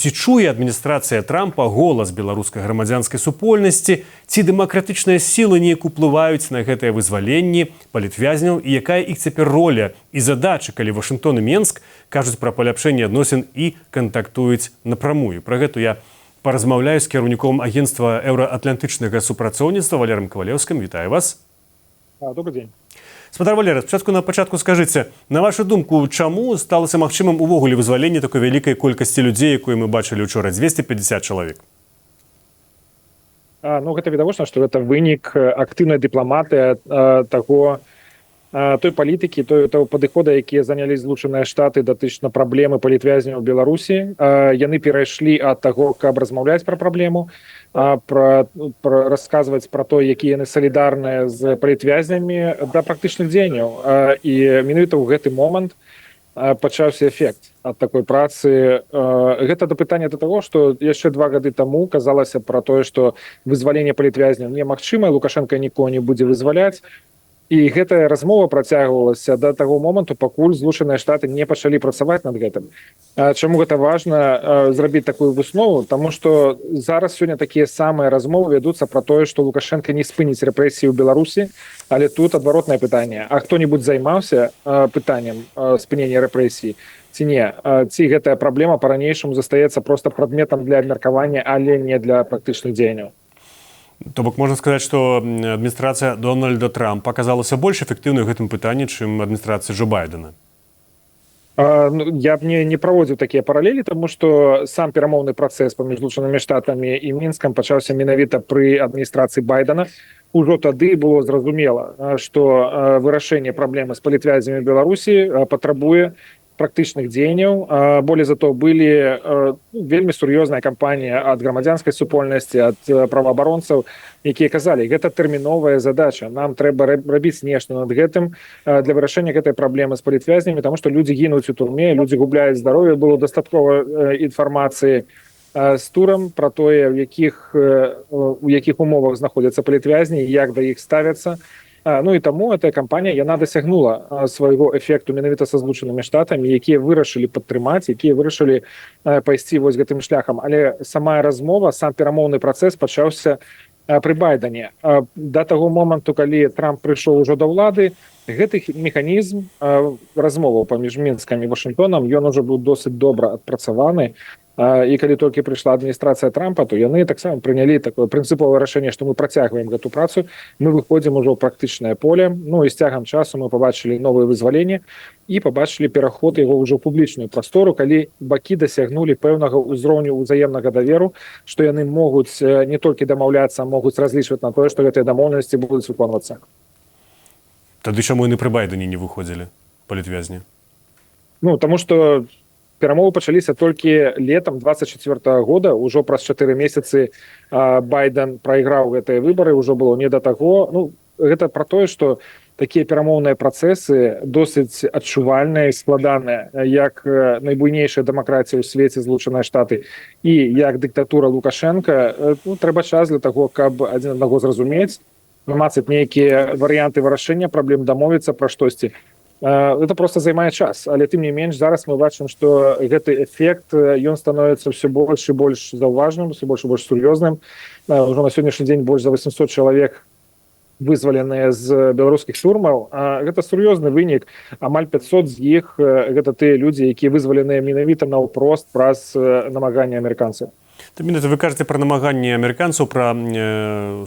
Ці чуе адміністрацыя Трампа голас беларускай грамадзянскай супольнасці, ці дэмакратычныя сілы неяк уплываюць на гэтае вызваленне палітвязняў і якая іх цяпер роля і задача, калі Вашынгтон і Менск кажуць пра паляпшэнне адносін і кантактуюць напрамую. Пра гэту я паразмаўляю з кіраўніком агенцтва еўраатлантычнага супрацоўніцтва Валерым Кавалеўскім. Вітаю вас. Добрый день. Спадар Валера, спачатку на пачатку скажыце, на вашу думку, чаму сталася магчымым увогуле вызваленне такой вялікай колькасці людзей, якую мы бачылі учора, 250 чалавек? Гэта відавочна, што гэта вынік актыўнай дыпламатыі той палітыкі, того падыхода, якія занялі Злучаныя Штаты датычна праблемы палітвязняў у Беларусі. Яны перайшлі ад таго, каб размаўляць пра праблему, расказваць пра то, якія яны салідарныя з палітвязнямі, да практычных дзеянняў. І менавіта ў гэты момант пачаўся эфект ад такой працы. Гэта да пытання да таго, што яшчэ 2 гады таму казалася пра тое, што вызваленне палітвязняў немагчымае, Лукашенка нікога не будзе вызваляць. І гэтая размова працягвалася да таго моманту, пакуль Злучаныя Штаты не пачалі працаваць над гэтым. Чаму гэта важна зрабіць такую выснову? Таму што зараз сёння такія самыя размовы вядуцца пра тое, што Лукашенка не спыніць рэпрэсіі ў Беларусі, але тут адваротнае пытанне. А хто-небудзь займаўся пытаннем спынення рэпрэсій ці не? Ці гэтая праблема па-ранейшаму застаецца проста прадметам для абмеркавання, але не для практычных дзеянняў? То бок можна сказаць, што адміністрацыя Дональда Трампа аказалася больш эфектыўнай у гэтым пытанні, чым адміністрацыя Джо Байдена. Я б не праводзіў такія паралелі, таму што сам перамоўны працэс паміж Злучанымі Штатамі і Мінскам пачаўся менавіта пры адміністрацыі Байдена. Ужо тады было зразумела, што вырашэнне праблемы з палітвязнямі Беларусі патрабуе практычных дзеянняў. Болей за то, былі вельмі сур'ёзная кампанія ад грамадзянскай супольнасці, ад праваабаронцаў, якія казалі, гэта тэрміновая задача, нам трэба рабіць нешта над гэтым для вырашэння гэтай праблемы з палітвязнямі, таму што людзі гінуць у турме, людзі губляюць здароўе. Было дастаткова інфармацыі з турам пра тое, у якіх умовах знаходзяцца палітвязні, як да іх ставяцца. Ну і таму эта кампанія, яна дасягнула свайго эфекту менавіта са Злучанымі Штатамі, якія вырашылі падтрымаць, якія вырашылі пайсці вось гэтым шляхам. Але сама размова, сам перамоўны працэс пачаўся пры Байдане. Да таго моманту, калі Трамп прыйшоў ужо да ўлады, гэты механізм размоваў паміж Мінскам і Вашынгтонам, ён ужо быў досыць добра адпрацаваны. І калі толькі прыйшла адміністрацыя Трампа, то яны таксама прынялі такое прынцыповае рашэнне, што мы працягваем гэту працу, мы выходзім ужо ў практычнае поле. Ну і з цягам часу мы пабачылі новыя вызваленні і пабачылі пераход яго ўжо ў публічную прастору, калі бакі дасягнулі пэўнага ўзроўню ўзаемнага даверу, што яны могуць не толькі дамаўляцца, могуць разлічваць на тое, што гэтыя дамоўленасці будуць выконвацца. Тады чаму яны пры Байдане не выходзілі, палітвязні? Таму што перамовы пачаліся толькі летам 24-го года, ужо праз 4 месяцы Байден прайграў гэтыя выбары, ужо было не да таго. Гэта пра тое, што такія перамоўныя працэсы досыць адчувальныя і складаныя, як найбуйнейшая дэмакратія ў свеце Злучаныя Штаты і як дыктатура Лукашенка. Трэба час для таго, каб адзін аднаго зразумець, вымацаць нейкія варыянты вырашэння праблем, дамовіцца пра штосьці. Это просто займае час, але тым не менш зараз мы бачым, што гэты эфект ён становіцца ўсё больш і больш заўважным, ўсё больш і больш сур'ёзным. Ужо на сённяшні дзень больш за 800 чалавек вызваленыя з беларускіх турмаў. Гэта сур'ёзны вынік. Амаль 500 з іх гэта тыя людзі, якія вызваленыя менавіта наўпрост праз намаганні амерыканцаў. Вы кажаце пра намаганні амерыканцаў, пра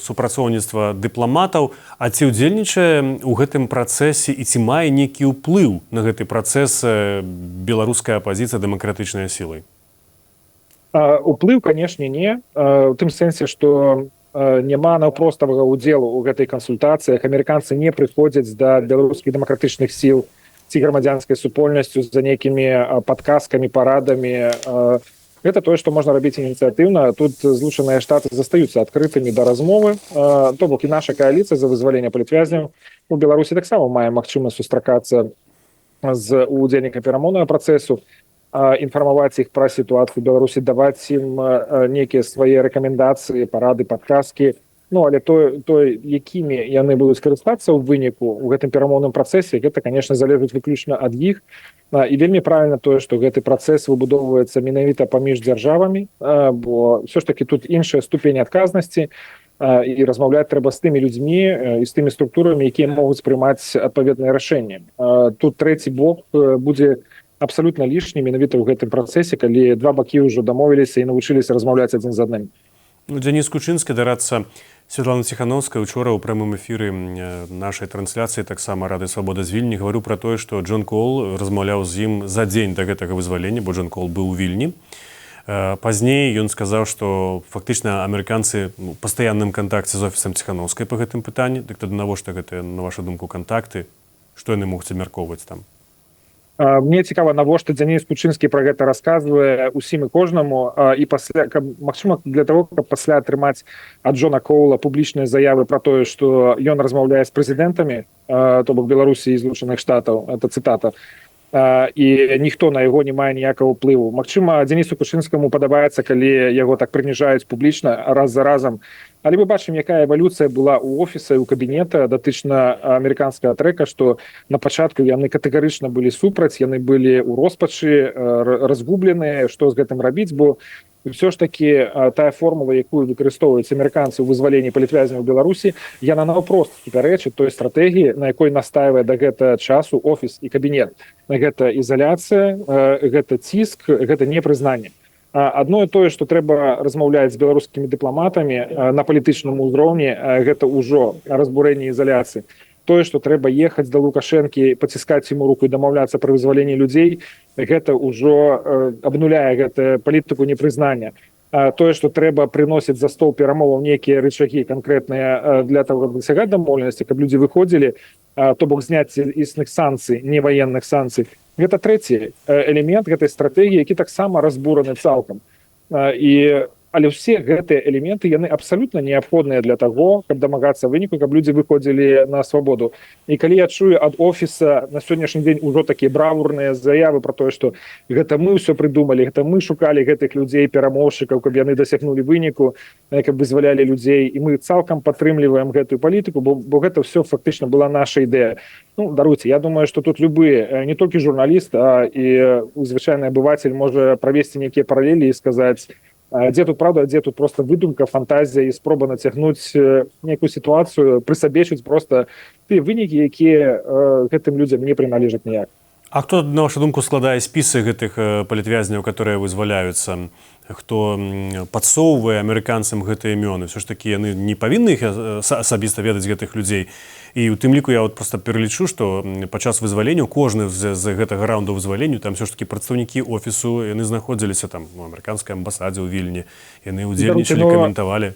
супрацоўніцтва дыпламатаў, а ці ўдзельнічае ў гэтым працэсе і ці мае нейкі ўплыў на гэты працэс беларуская апазіцыя дэмакратычнай сілай? Уплыў, канешне, не. У тым сэнсе, што няма наўпроставага ўдзелу ў гэтай кансультацыях. Амерыканцы не прыходзяць да беларускіх дэмакратычных сіл ці грамадзянскай супольнасцю за нейкімі падказкамі, парадамі. Гэта тое, што можна рабіць ініцыятыўна. Тут Злучаныя Штаты застаюцца адкрытымі да размовы. То бок і наша кааліцыя за вызваленне палітвязняў у Беларусі таксама мае магчымасць сустракацца з удзельнікамі перамоўнага працэсу, інфармаваць іх пра сітуацыю ў Беларусі, даваць ім нейкія свае рэкамендацыі, парады, падказкі. Ну але якімі яны будуць карыстацца ў выніку у гэтым перамоўным працэсе, гэта конечно залежыць выключна ад іх. І вельмі правільна тое, што гэты працэс выбудоўваецца менавіта паміж дзяржавамі, бо ўсё ж таки тут іншая ступень адказнасці, і размаўляць трэба з тымі людзьмі і з тымі структурамі, якія могуць прымаць адпаведныя рашэнні. Тут трэці бок будзе абсалютна лішні менавіта ў гэтым працэсе, калі два бакі ўжо дамовіліся і навучыліся размаўляць адзін з адным. Ну, Дзяніс Кучынскі, дарадца Святлана Ціхановская, учора ў прамым эфіры нашай трансляцыі таксама Рады Свабода з Вільні гаварыў пра тое, што Джон Кол размаўляў з ім за дзень да гэтага вызвалення, бо Джон Кол быў у Вільні. Пазней ён сказаў, што фактычна амерыканцы ў пастаянным кантакце з офісам Ціхановскай па гэтым пытанні. Дык тады навошта гэтыя, на вашу думку, кантакты? Што яны могуць абмяркоўваць там? Мне цікава, навошта Дзяніс Кучынскі пра гэта расказвае усім і кожнаму, і пасля, магчыма, для того, каб пасля атрымаць ад Джона Коула публічныя заявы пра тое, што ён размаўляе з прэзідэнтамі, то бок Беларусі і Злучаных Штатаў, это цытата, і ніхто на яго не мае ніякага ўплыву. Магчыма, Дзянісу Кучынскаму падабаецца, калі яго так прыніжаюць публічна раз за разам. Але мы бачым, якая эвалюцыя была ў офіса і ў кабінета датычна амерыканскага трэка, што на пачатку яны катэгарычна былі супраць, яны былі ў роспачы, разгубленыя, што з гэтым рабіць, бо ўсё ж такі тая формула, якую выкарыстоўваюць амерыканцы ў вызваленні палітвязняў у Беларусі, яна наўпрост супярэчыць той стратэгіі, на якой настаивае да гэтага часу офіс і кабінет. Гэта ізаляцыя, гэта ціск, гэта непрызнанне. Адно і тое, што трэба размаўляць з беларускімі дыпламатамі на палітычным узроўні, гэта ўжо разбурэнне ізаляцыі. Тое, што трэба ехаць да Лукашэнкі, паціскаць яму руку і дамаўляцца пра вызваленне людзей, гэта ўжо абнуляе гэтую палітыку непрызнання. Тое, што трэба прыносіць за стол перамоваў нейкія рычагі канкрэтныя для того, каб дасягаць дамоўленасці, каб людзі выходзілі, то бок зняцце існых санкцый, неваенных санкцый. Гэта трэці элемент гэтай стратэгіі, які таксама разбураны цалкам. Але ўсе гэтыя элементы, яны абсалютна неабходныя для таго, каб дамагацца выніку, каб людзі выходзілі на свабоду. І калі я чую ад офіса на сённяшні дзень ужо такія бравурныя заявы пра тое, што гэта мы ўсё прыдумалі, гэта мы шукалі гэтых людзей, перамоўшчыкаў, каб яны дасягнулі выніку, каб вызвалялі людзей, і мы цалкам падтрымліваем гэтую палітыку, бо гэта ўсё фактычна была наша ідэя. Ну, даруйце, я думаю, што тут любы, не толькі журналіст, а і звычайны абывацель можа правесці нейкія паралелі і сказаць, дзе тут правда, дзе тут просто выдумка, фантазія і спроба нацягнуць нейкую сітуацыю, прысабечыць просто тыя вынікі, якія гэтым людзям не прыналежаць ніяк. А хто, на вашу думку, складае спісы гэтых палітвязняў, которые вызваляюцца? Хто падсоўвае амерыканцам гэтыя імёны? Все ж такі яны не павінны іх асабіста ведаць гэтых людзей. І ў тым ліку я проста пералічу, што падчас вызвалення кожны з гэтага раунду вызвалення там все ж такі прадстаўнікі офісу, яны знаходзіліся там у амерыканскай амбасадзе ў Вільні, яны ўдзельнічалі, каментавалі.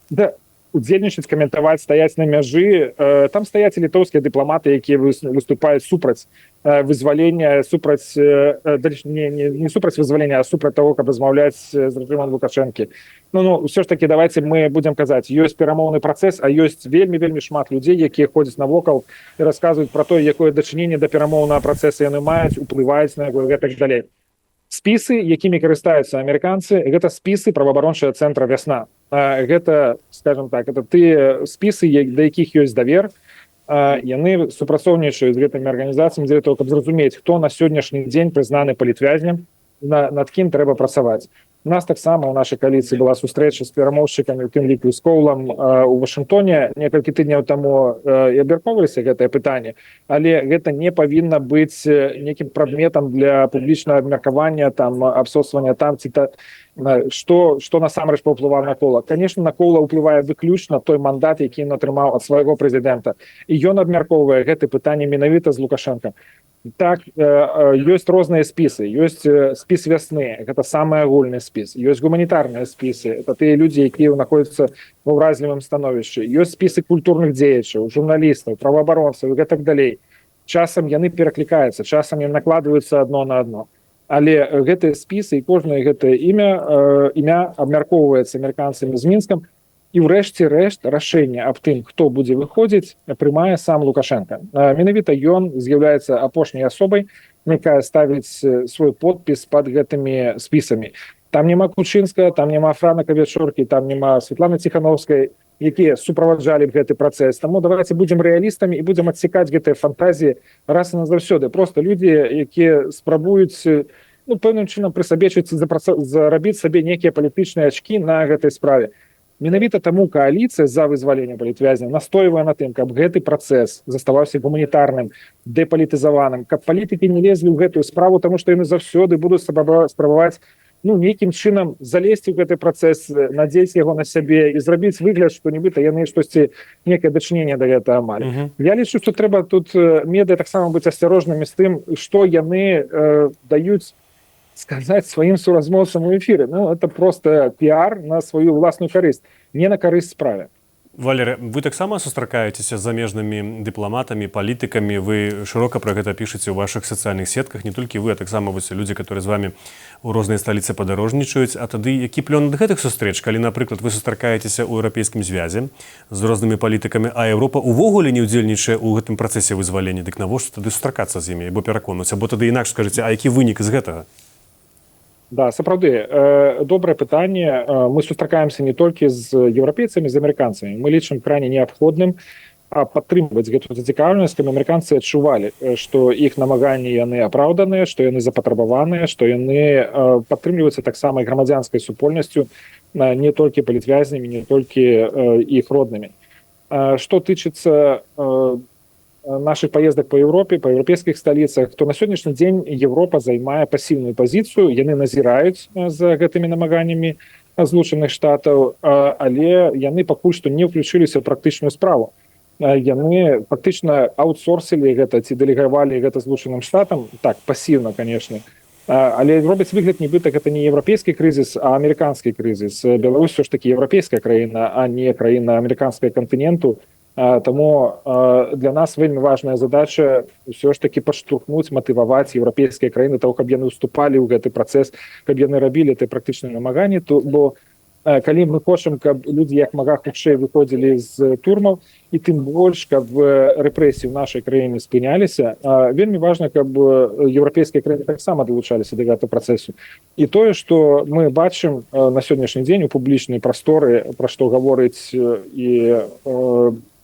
Да, удзельнічаць, каментаваць, стаяць на мяжы. Там стаяць і літоўскія дыпламаты, якія выступаюць супраць вызвалення, супраць, не супраць вызвалення, а супраць того, каб размаўляць з рэжымам Лукашэнкі. Ну, ўсё ж такі давайте мы будзем казаць, ёсць перамоўны працэс, а ёсць вельмі шмат людзей, якія ходзяць навокал і расказваюць пра тое, якое дачыненне да перамоўнага працэса яны маюць, уплываюць на яго і гэтак далей. Спісы, якімі карыстаюцца амерыканцы, гэта спісы праваабарончага цэнтра «Вясна». Гэта, скажем так, это тыя спісы, да якіх ёсць давер, яны супрацоўнічаюць з гэтымі арганізацыямі для того, каб зразумець, хто на сённяшні дзень прызнаны палітвязням, над кім трэба працаваць. У нас таксама ў нашай кааліцыі была сустрэча з перамоўшчыкамі, у тым ліку з Коулам у Вашынгтоне. Некалькі тыдняў таму і абмяркоўваліся гэтае пытанне, але гэта не павінна быць нейкім прадметам для публічнага абмеркавання, там абсосвання там ці што насамрэч паўплывае на Коула. Конечно, на Коула ўплывае выключна той мандат, які ён атрымаў ад свайго прэзідэнта. І ён абмяркоўвае гэты пытанне менавіта з Лукашэнкам. Так, ёсць розныя спісы. Ёсць спіс «Вясны», гэта самы агульны спіс. Ёсць гуманітарныя спісы, это тыя людзі, якія знаходзяцца ва ўразлівым становішчы. Ёсць спісы культурных дзеячаў, журналістаў, праваабаронцаў і гэтак далей. Часам яны пераклікаюцца, часам яны накладваюцца адно на адно. Але гэтыя спісы і кожнае гэтае імя абмяркоўваецца амерыканцамі з Мінскам, і ўрэшце рэшт рашэнне аб тым, хто будзе выходзіць, прымае сам Лукашенко. Менавіта ён з'яўляецца апошняй асобай, якая ставіць свой подпіс пад гэтымі спісамі. Там няма Кучынскага, там няма Франака Вечоркі, там няма Светланы Ціхановскай, якія суправаджалі б гэты працэс. Таму давайте будзем рэалістамі і будзем адсекаць гэтыя фантазіі раз і назаўсёды. Просто людзі, якія спрабуюць пэўным чынам прысабечыць зарабіць сабе нейкія палітычныя ачкі на гэтай справе. Менавіта таму кааліцыя за вызваленне палітвязняў настойвае на тым, каб гэты працэс заставаўся гуманітарным, дэпалітызаваным, каб палітыкі не лезлі ў гэтую справу, таму што яны заўсёды будуць спрабаваць нейкім чынам залезці ў гэты працэс, надзець яго на сябе і зрабіць выгляд, што нібыта яны штосьці некае дачыненне да гэтага малі. Я лічу, што трэба тут медыя таксама быць асцярожнымі з тым, што яны даюць сказаць сваім суразмоўцам у эфіры. Это просто піар на сваю ўласную карысць, не на карысць справе. Валерый, вы таксама сустракаецеся з замежнымі дыпламатамі, палітыкамі, вы шырока пра гэта пішаце ў вашых сацыяльных сетках, не толькі вы, а таксама людзі, которые з вами у розныя сталіцы падарожнічаюць. А тады які плён ад гэтых сустрэч, калі, напрыклад, вы сустракаецеся ў еўрапейскім звязе з рознымі палітыкамі, а Еўропа ўвогуле не ўдзельнічае ў гэтым працэсе вызвалення, дык навошта тады сустракацца з імі, або пераконваць, або тады інакш скажыце, а які вынік з гэтага? Да, сапраўды, добрае пытанне. Мы сустракаемся не толькі з еўрапейцамі, з амерыканцамі. Мы лічым крайне неабходным падтрымліваць гэту зацікаўленасць, каб амерыканцы адчувалі, што іх намаганні яны апраўданыя, што яны запатрабаваныя, што яны падтрымліваюцца таксама і грамадзянскай супольнасцю, не толькі палітвязнямі, не толькі іх роднымі. Што тычыцца наших поездок по Европе, по европейских столицах, то на сегодняшний день Европа займае пассивную позицию, яны назираюць за гэтымі намаганнями Злучаных Штатаў, але яны пакуль што не ўключыліся ў практычную справу. Яны фактычна аутсорсілі гэта ці дэлегавалі гэта Злучаным Штатам, так, пассивно, конечно, але робяць выгляд, нібыта гэта не еўрапейскі крызіс, а амерыканскі крызіс. Беларусь все ж таки еўрапейская краіна, а не краіна амерыканскага кантыненту. Таму для нас вельмі важная задача ўсё ж таки падштурхнуць, матываваць еўрапейскія краіны того, каб яны ўступалі ў гэты працэс, каб яны рабілі гэтыя практычныя намаганні, бо калі мы хочам, каб людзі як мага хутчэй выходзілі з турмаў, і тым больш, каб рэпрэсіі ў нашай краіне спыняліся, вельмі важна, каб еўрапейскія краіны таксама далучаліся да гэтага працэсу. І тое, што мы бачым на сённяшні дзень у публічнай прасторы, пра што гаворыць і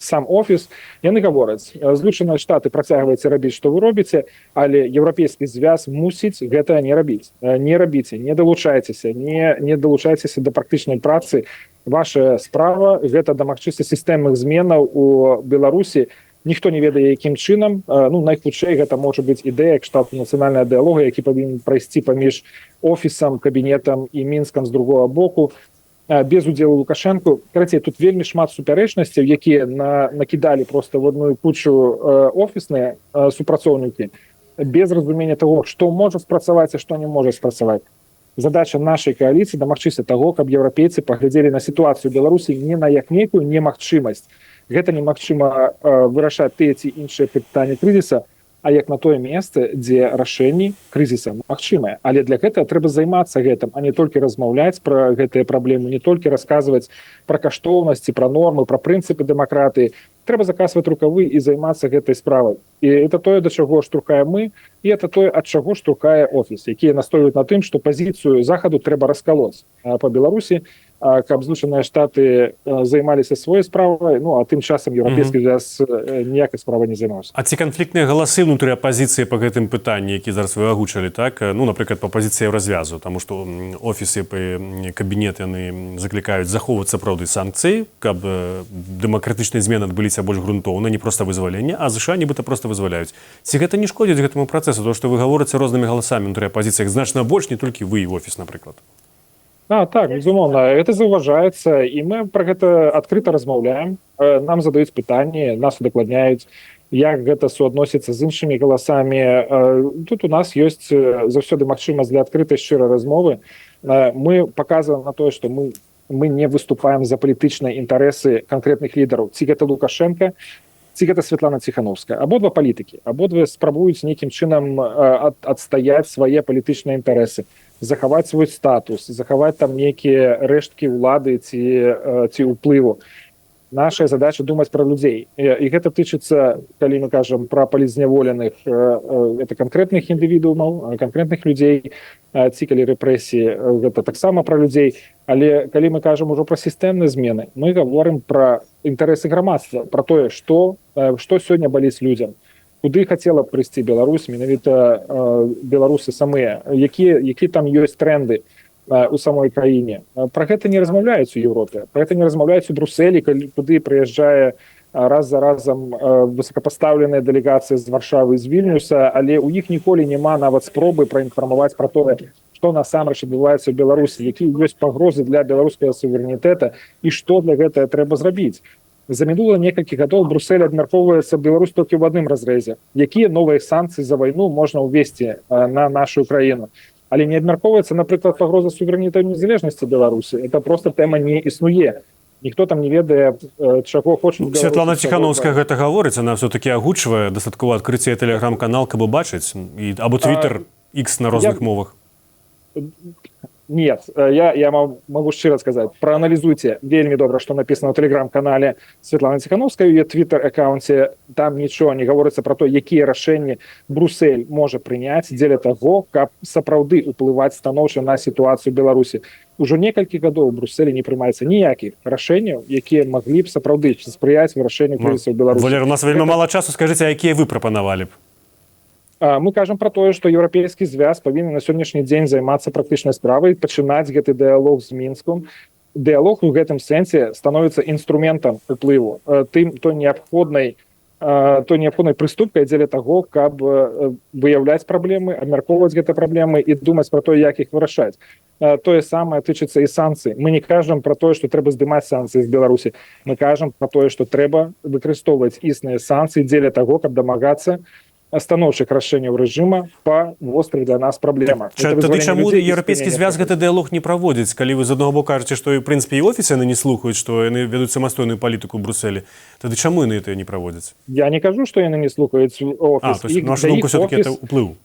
сам офіс, яны гавораць, Злучаныя Штаты працягваеце рабіць, што вы робіце, але еўрапейскі звяз мусіць гэта не рабіць. Не рабіце, не далучайцеся, не далучайцеся да практычнай працы. Ваша справа гэта дамагчыся сістэмных зменаў у Беларусі. Ніхто не ведае, якім чынам. Найхутчэй гэта можа быць ідэя кшталту нацыянальная дыялога, які павінен прайсці паміж офісам, кабінетам і Мінскам з другога боку, без удзелу Лукашэнку. Карацей, тут вельмі шмат супярэчнасцяў, якія накідалі просто в одну кучу офісныя супрацоўнікі, без разумення того, што можа спрацаваць, а што не можа спрацаваць. Задача нашай кааліцыі дамагчыся таго, каб еўрапейцы паглядзелі на сітуацыю Беларусі не на як нейкую немагчымасць. Гэта немагчыма вырашаць тыя ці іншыя пытанні крызіса, а як на тое месца, дзе рашэнні крызіса магчымае. Але для гэтага трэба займацца гэтым, а не толькі размаўляць пра гэтыя праблемы, не толькі расказваць пра каштоўнасці, пра нормы, пра прынцыпы дэмакратыі. Трэба заказваць рукавы і займацца гэтай справай. І это тое, да чаго штурхаем мы, і это тое, ад чаго штурхае офіс, якія настойваюць на тым, што пазіцыю захаду трэба раскалоць па Беларусі, каб Злучаныя Штаты займаліся сваёй справай, а тым часам еўрапейскі звяз ніякай справай не займаўся. А ці канфліктныя галасы ўнутры апазіцыі па гэтым пытанні, які зараз вы агучылі, так? Напрыклад, па пазіцыі Еўразвязу, таму што офісы, кабінет яны заклікаюць захоўваць сапраўды санкцыі, каб дэмакратычныя змены адбыліся больш грунтоўна, не проста вызваленне, а ЗША нібыта проста вызваляюць. Ці гэта не шкодзіць гэтаму працэсу, то што вы гаворыце рознымі галасамі ўнутры апазіцыі, значна больш, не толькі вы і офіс, напрыклад? Так, безумоўна, это заўважаецца, і мы пра гэта адкрыта размаўляем. Нам задаюць пытанні, нас удакладняюць, як гэта суадносіцца з іншымі галасамі. Тут у нас ёсць заўсёды магчымасць для адкрытай шчырай размовы. Мы паказваем на тое, што мы не выступаем за палітычныя інтарэсы канкрэтных лідараў. Ці гэта Лукашенко, ці гэта Светлана Ціхановская. Абодва палітыкі, абодва спрабуюць нейкім чынам адстаяць свае палітычныя інтарэсы, захаваць свой статус, захаваць там нейкія рэшткі ўлады ці ўплыву. Наша задача думаць пра людзей. І гэта тычыцца, калі мы кажам пра палізняволеных, это канкрэтных індывідуумаў, канкрэтных людзей, ці калі рэпрэсіі, гэта таксама пра людзей. Але калі мы кажам ужо пра сістэмныя змены, мы гаворым пра інтарэсы грамадства, пра тое, што сёння баліць людзям. Куды хацела б прыйсці Беларусь, менавіта беларусы самыя, які там ёсць тренды у самой краіне. Пра гэта не размаўляюць у Еўропе, пра гэта не размаўляюць у Брусэлі, куды прыязджае раз за разам высокапастаўленая дэлегацыя з Варшавы, з Вільнюса, але ў іх ніколі няма нават спробы праінфармаваць пра тое, што насамрэч адбываецца ў Беларусі, якія ёсць пагрозы для беларускага суверэнітэта і што для гэтага трэба зрабіць. За мінула некалькі гадоў Брусэль абмяркоўваецца Беларусь толькі ў адным разрэзе. Якія новыя санкцыі за вайну можна ўвесці на нашу краіну? Але не абмяркоўваецца, напрыклад, пагроза суверэнітэту і незалежнасці Беларусі. Это просто тэма не існуе. Ніхто там не ведае, чаго хочуць Беларусі. Святлана Ціхановская гэта гаворыць, она все-таки агучвае дастаткова адкрыцця тэлеграм-канал, каб убачыць, або Twitter X на розных мовах. Нет, я могу шчыра сказаць, прааналізуйце вельмі добра, што напісана ў тэлеграм-канале Святланы Ціхановскай, у твиттер-аккаунце, там нічого не гаворыцца пра то, якія рашэнні Брусэль можа прыняць дзеля таго, каб сапраўды ўплываць станоўча на сітуацыю Беларусі. Ужо некалькі гадоў у Брусэлі не прымаецца ніякіх рашэнняў, якія маглі б сапраўды спрыяць вырашэнню крызісу ў Беларусі. Валер, у нас вельмі мала часу, скажыце, якія вы прапанавалі б? Мы кажам пра тое, што еўрапейскі звяз павінен на сённяшні дзень займацца практычнай справай, пачынаць гэты дыялог з Мінском. Дыялог у гэтым сэнсе становіцца інструментам уплыву, той неабходнай прыступкай дзеля таго, каб выяўляць праблемы, абмяркоўваць гэтыя праблемы і думаць пра тое, як іх вырашаць. Тое самае тычыцца і санкцый. Мы не кажам пра тое, што трэба здымаць санкцыі з Беларусі. Мы кажам пра тое, што трэба выкарыстоўваць існыя санкцыі дзеля таго, каб дамагацца станоўчых рашэнняў рэжыма па вострых для нас праблемах. Тады чаму еўрапейскі звяз гэты дыялог не праводзіць, калі вы з аднаго боку кажаце, што і ў прынцыпе і офісы яны не слухаюць, што яны вядуць самастойную палітыку ў Брусэлі, тады чаму яны гэта не праводзяць? Я не кажу, што яны не слухаюць офіс. На вашу думку, все-таки это уплыў?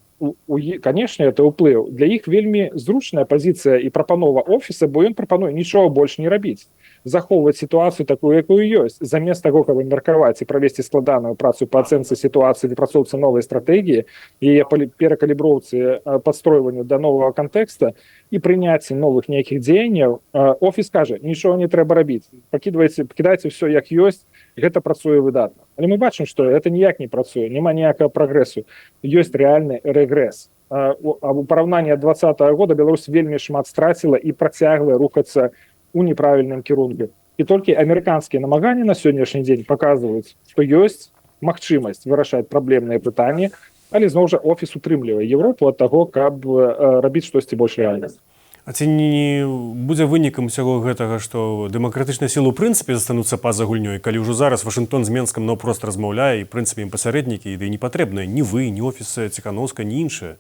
Конечно, это ўплыў. Для іх вельмі зручная пазіцыя і прапанова офіса, бо ён прапануе нічога больш не рабіць. Захоўваць сітуацыю такую, якую ёсць. Замест таго, каб абмеркаваць і правесці складаную працу па ацэнцы сітуацыі, выпрацоўцы новай стратэгіі, яе перакаліброўцы, падстройванню да новага кантэкста і прыняцці новых нейкіх дзеянняў, офіс кажа, нічога не трэба рабіць. Пакідайце ўсё як ёсць, гэта працуе выдатна. Але мы бачым, што гэта ніяк не працуе, няма ніякага прагрэсу. Ёсць рэальны рэгрэс. У параўнанні ад 2020 года Беларусь вельмі шмат страціла і працягвае рухацца у неправільным кірунку. І толькі амерыканскія намаганні на сённяшні дзень паказваюць, што ёсць магчымасць вырашаць праблемныя пытанні, але зноў жа офіс утрымлівае Еўропу ад таго, каб рабіць штосьці больш рэальнае. А ці не будзе вынікам усяго гэтага, што дэмакратычныя сілы ў прынцыпе застануцца па-за гульнёй, калі ўжо зараз Вашынгтон з Менскам наўпрост размаўляе і прынцыпе ім пасярэднікі, і не патрэбныя ні вы, ні офісы Ціхановскай, ні іншыя?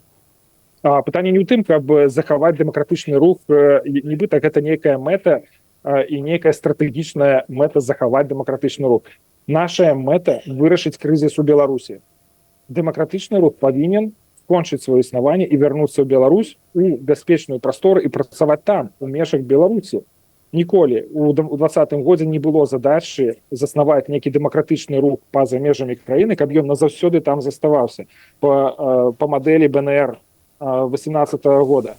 Пытанне не ў тым, каб захаваць дэмакратычны рух, нібыта гэта нейкая мэта і нейкая стратэгічная мэта захаваць дэмакратычны рух. Нашая мэта вырашыць крызіс у Беларусі. Дэмакратычны рух павінен скончыць сваё існаванне і вярнуцца ў Беларусь у бяспечную прастору і працаваць там, у межах Беларусі. Ніколі у 2020 годзе не было задачы заснаваць нейкі дэмакратычны рух па-за межамі краіны, каб ён назаўсёды там заставаўся па мадэлі БНР 2018 года.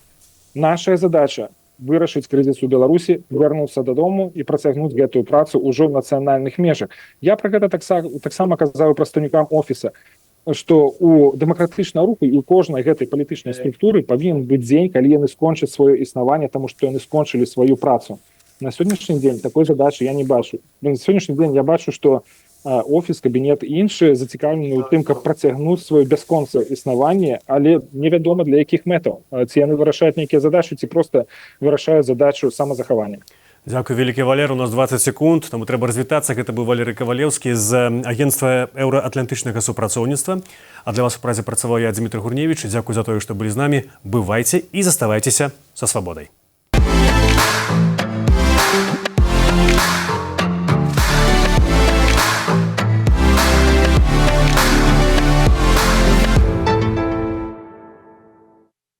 Нашая задача вырашыць крызіс у Беларусі, вярнуцца дадому і працягнуць гэтую працу ўжо ў нацыянальных межах. Я пра гэта таксама казаў прадстаўнікам офіса, што у дэмакратычнага руху і у кожнай гэтай палітычнай структуры павінен быць дзень, калі яны скончаць сваё існаванне, таму што яны скончылі сваю працу. На сённяшні дзень такой задачы я не бачу. На сённяшні дзень я бачу, што офіс, кабінет і іншыя зацікаўлены ў тым, каб працягнуць сваё бясконцае існаванне, але невядома для якіх мэтаў. Ці яны вырашаюць нейкія задачы, ці проста вырашаюць задачу самазахавання. Дзякуй, вялікі Валер, у нас 20 секунд, таму трэба развітацца. Гэта быў Валерый Кавалеўскі з агенцтва еўраатлантычнага супрацоўніцтва. А для вас у празе працаваў я, Дмітрый Гурневіч. Дзякуй за тое, што былі з намі. Бывайце і заставайцеся са свабодай.